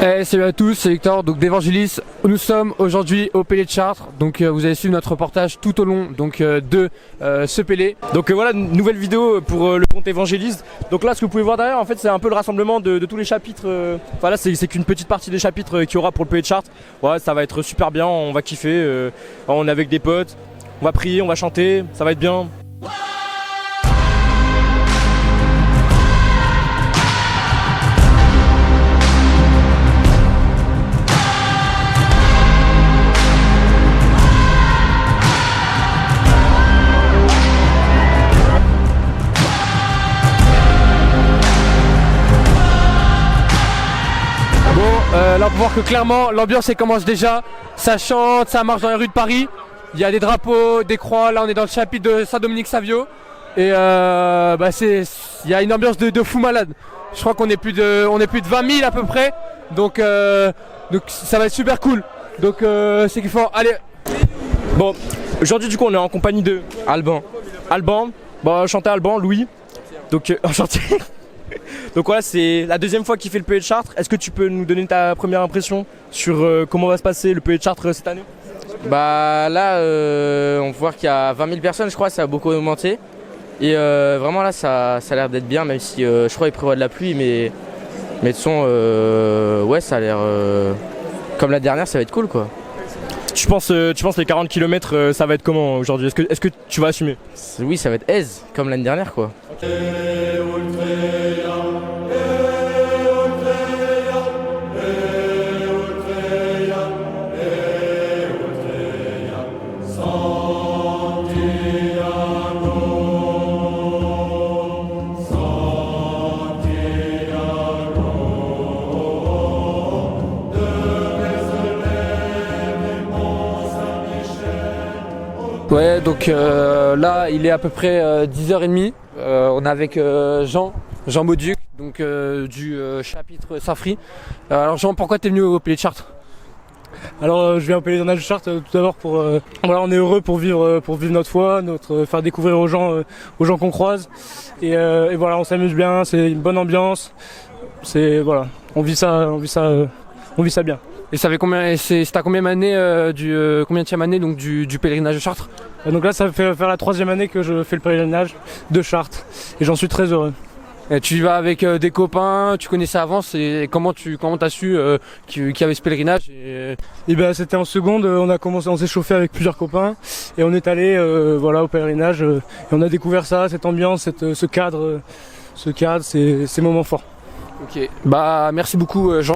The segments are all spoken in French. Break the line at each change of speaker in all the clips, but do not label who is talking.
Salut à tous, c'est Victor donc d'Evangelis. Nous sommes aujourd'hui au Pélé de Chartres. Donc vous avez suivi notre reportage tout au long de ce Pélé.
Donc voilà, une nouvelle vidéo pour le compte Evangelis. Donc là, ce que vous pouvez voir derrière, en fait, c'est un peu le rassemblement de tous les chapitres. Enfin là, c'est qu'une petite partie des chapitres qu'il y aura pour le Pélé de Chartres. Ouais, ça va être super bien, on va kiffer. On est avec des potes, on va prier, on va chanter, ça va être bien.
Là on peut voir que clairement l'ambiance elle commence déjà, ça chante, ça marche dans les rues de Paris, il y a des drapeaux, des croix, là on est dans le chapitre de Saint-Dominique-Savio et il y a une ambiance de fou malade. Je crois qu'on est plus de 20 000 à peu près, donc ça va être super cool, donc c'est qu'il faut aller.
Bon, aujourd'hui du coup on est en compagnie de Alban, enchanté Alban, Louis, donc enchanté. Donc voilà, c'est la deuxième fois qu'il fait le Pélé de Chartres. Est-ce que tu peux nous donner ta première impression sur comment va se passer le Pélé de Chartres cette année?
Bah là, on peut voir qu'il y a 20 000 personnes, je crois, ça a beaucoup augmenté. Et vraiment là, ça a l'air d'être bien, même si je crois qu'il prévoit de la pluie. Mais de toute façon, ouais, ça a l'air comme la dernière, ça va être cool quoi.
Tu penses les 40 km, ça va être comment aujourd'hui? Est-ce que tu vas assumer?
Oui, ça va être aise, comme l'année dernière quoi.
Ouais, donc là il est à peu près 10h30, on est avec Jean Mauduc, donc du chapitre Saint-Free. Alors Jean, pourquoi t'es venu au Pélé de Chartres?
Alors je viens au pèlerinage de Chartres tout d'abord pour voilà, on est heureux pour vivre notre foi, faire découvrir aux gens qu'on croise et voilà, on s'amuse bien, c'est une bonne ambiance, c'est voilà, on vit ça bien.
Et ça fait combien, c'est ta combien d'année combienième année donc du pèlerinage de Chartres?
Donc là ça fait faire la 3e année que je fais le pèlerinage de Chartres et j'en suis très heureux.
Et tu y vas avec des copains, tu connaissais avant, et comment t'as su qu'il y avait ce pèlerinage
Et ben c'était en seconde, on s'est chauffé avec plusieurs copains et on est allé voilà, au pèlerinage et on a découvert ça, cette ambiance, ce cadre, ces moments forts.
Ok, bah merci beaucoup Jean.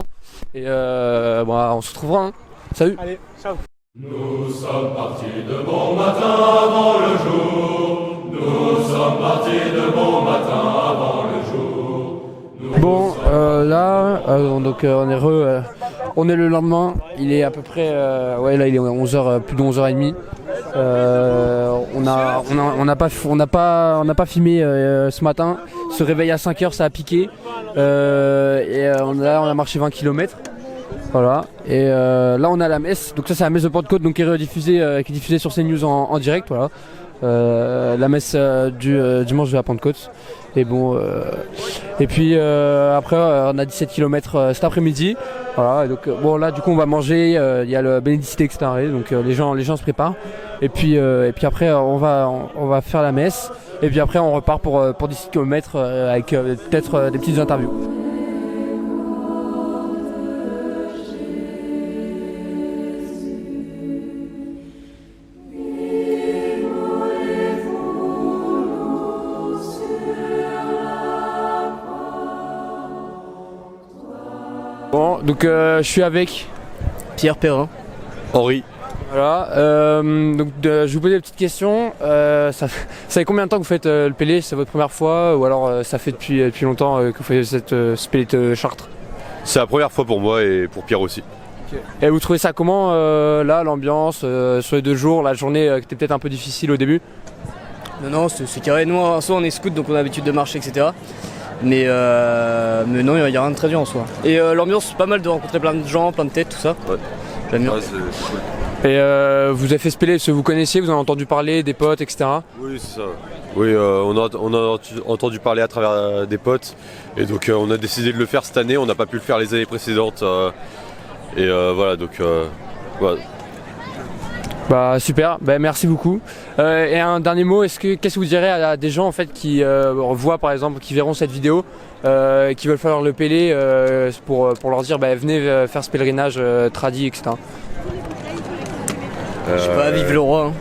Et on se retrouvera. Hein. Salut.
Allez, ciao.
Nous sommes partis de bon matin avant le jour. Nous sommes partis de bon matin avant le jour.
Bon, là, donc on est le lendemain. Il est à peu près, ouais, là il est 11h, plus de 11h30. On n'a pas filmé ce matin. Se réveille à 5h, ça a piqué. On a marché 20 km. Voilà. Et là on a la messe. Donc ça c'est la messe de Pentecôte, donc qui est diffusée sur CNews en direct. Voilà. La messe du dimanche de la Pentecôte. Et bon, et puis après on a 17 km cet après-midi. Voilà. Et donc bon là du coup on va manger. Il y a le bénédicité etc. Donc les gens se préparent. Et puis après on va faire la messe. Et puis après on repart pour 10 km avec peut-être des petites interviews. Bon, donc je suis avec
Pierre Perrin.
Henri.
Voilà, donc je vais vous poser des petites questions. Ça fait combien de temps que vous faites le Pélé? C'est votre première fois ou alors ça fait depuis longtemps que vous faites ce Pélé de Chartres?
C'est la première fois pour moi et pour Pierre aussi.
Okay. Et vous trouvez ça comment là, l'ambiance sur les 2 jours, la journée qui était peut-être un peu difficile au début?
Non, c'est carré. Nous en soi on est scouts donc on a l'habitude de marcher etc. Mais non, il n'y a rien de très dur en soi. Et l'ambiance, c'est pas mal de rencontrer plein de gens, plein de têtes, tout ça.
Ouais.
J'aime bien.
Ouais, c'est cool.
Et vous avez fait ce Pélé, vous connaissiez, vous en avez entendu parler, des potes, etc.
Oui, c'est ça. Oui, on a entendu parler à travers des potes. Et donc on a décidé de le faire cette année. On n'a pas pu le faire les années précédentes. Voilà, donc voilà.
Bah super, bah, merci beaucoup. Et un dernier mot, qu'est-ce que vous direz à des gens en fait qui voient par exemple, qui verront cette vidéo, qui veulent faire le Pélé pour leur dire bah, venez faire ce pèlerinage tradi, etc.
Je sais pas, vive le roi.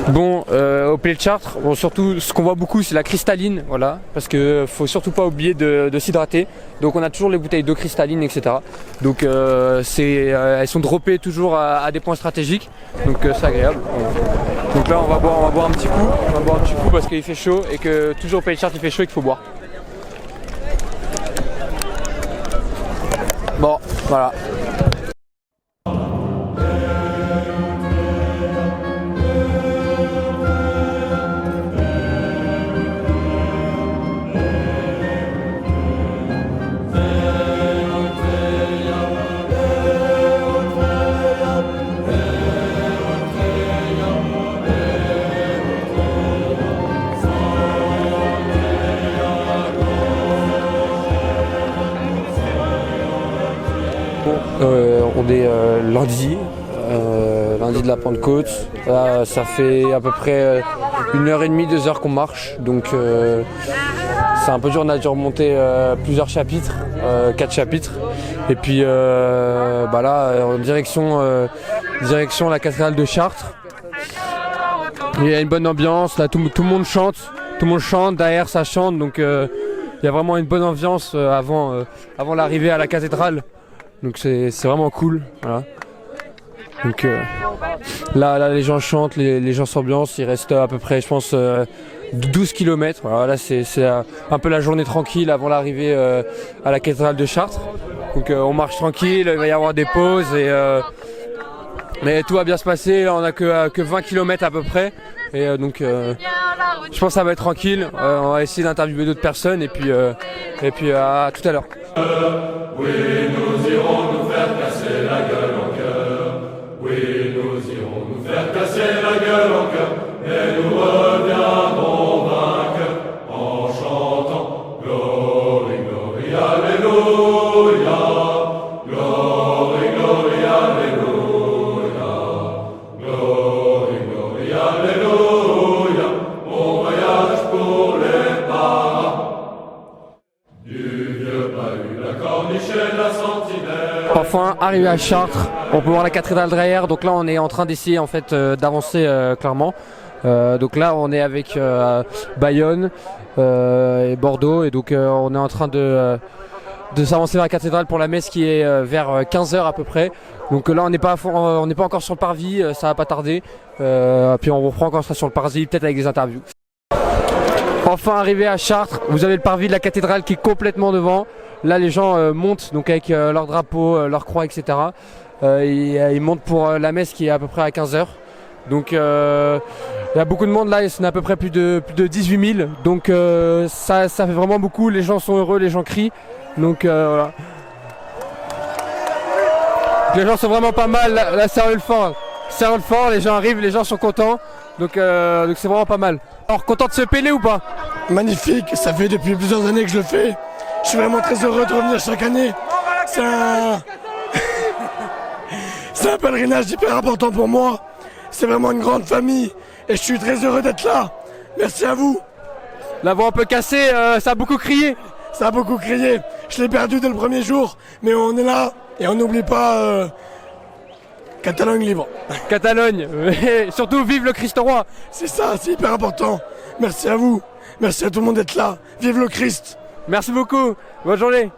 Bon, au Pélé de Chartres, bon, surtout ce qu'on voit beaucoup c'est la cristalline, voilà, parce que faut surtout pas oublier de s'hydrater. Donc on a toujours les bouteilles d'eau cristalline, etc. Donc elles sont droppées toujours à des points stratégiques, donc c'est agréable. Donc là on va boire un petit coup, parce qu'il fait chaud et que toujours au Pélé de Chartres il fait chaud et qu'il faut boire. Bon, voilà. On est lundi de la Pentecôte. Là, ça fait à peu près 1h30, 2h qu'on marche. Donc c'est un peu dur, on a dû remonter plusieurs chapitres, 4 chapitres. Et puis bah là, en direction la cathédrale de Chartres. Il y a une bonne ambiance, là tout le monde chante, derrière ça chante. Donc il y a vraiment une bonne ambiance avant l'arrivée à la cathédrale. Donc c'est vraiment cool, voilà. Donc là les gens chantent, les gens s'ambiancent, il reste à peu près je pense 12 km. Voilà, là c'est un peu la journée tranquille avant l'arrivée à la cathédrale de Chartres. Donc on marche tranquille, il va y avoir des pauses mais tout va bien se passer, on a que 20 km à peu près. Et donc je pense que ça va être tranquille, on va essayer d'interviewer d'autres personnes et puis à tout à l'heure.
Oui, nous irons nous faire casser la gueule en cœur. Oui, nous irons nous faire casser la gueule en cœur. Mais nous reviendrons vainqueurs en chantant Glory, glory, alléluia. Glory, glory, alléluia. Glory, glory, alléluia. On voyage pour les paras du vieux bahut, la corniche et la sentinelle.
Enfin, arrivé à Chartres, on peut voir la cathédrale derrière. Donc là, on est en train d'essayer en fait d'avancer clairement. Donc là, on est avec Bayonne et Bordeaux, et donc on est en train de s'avancer vers la cathédrale pour la messe qui est vers 15h à peu près. Donc là, on n'est pas encore sur le parvis, ça va pas tarder. Puis on reprend quand on sera sur le parvis, peut-être avec des interviews. Enfin arrivé à Chartres, vous avez le parvis de la cathédrale qui est complètement devant. Là les gens montent donc avec leur drapeau, leur croix, etc. Ils montent pour la messe qui est à peu près à 15h. Donc il y a beaucoup de monde là, c'est à peu près plus de 18 000. Donc ça fait vraiment beaucoup, les gens sont heureux, les gens crient. Donc voilà. Les gens sont vraiment pas mal, là ça roule fort, les gens arrivent, les gens sont contents. Donc c'est vraiment pas mal. Alors content de se Pélé ou pas?
Magnifique, ça fait depuis plusieurs années que je le fais. Je suis vraiment très heureux de revenir chaque année. C'est un pèlerinage hyper important pour moi. C'est vraiment une grande famille et je suis très heureux d'être là. Merci à vous.
La voix un peu cassée, ça a beaucoup crié.
Ça a beaucoup crié. Je l'ai perdu dès le premier jour, mais on est là et on n'oublie pas Catalogne libre.
Catalogne, et surtout vive le Christ roi.
C'est ça, c'est hyper important. Merci à vous. Merci à tout le monde d'être là. Vive le Christ.
Merci beaucoup, bonne journée.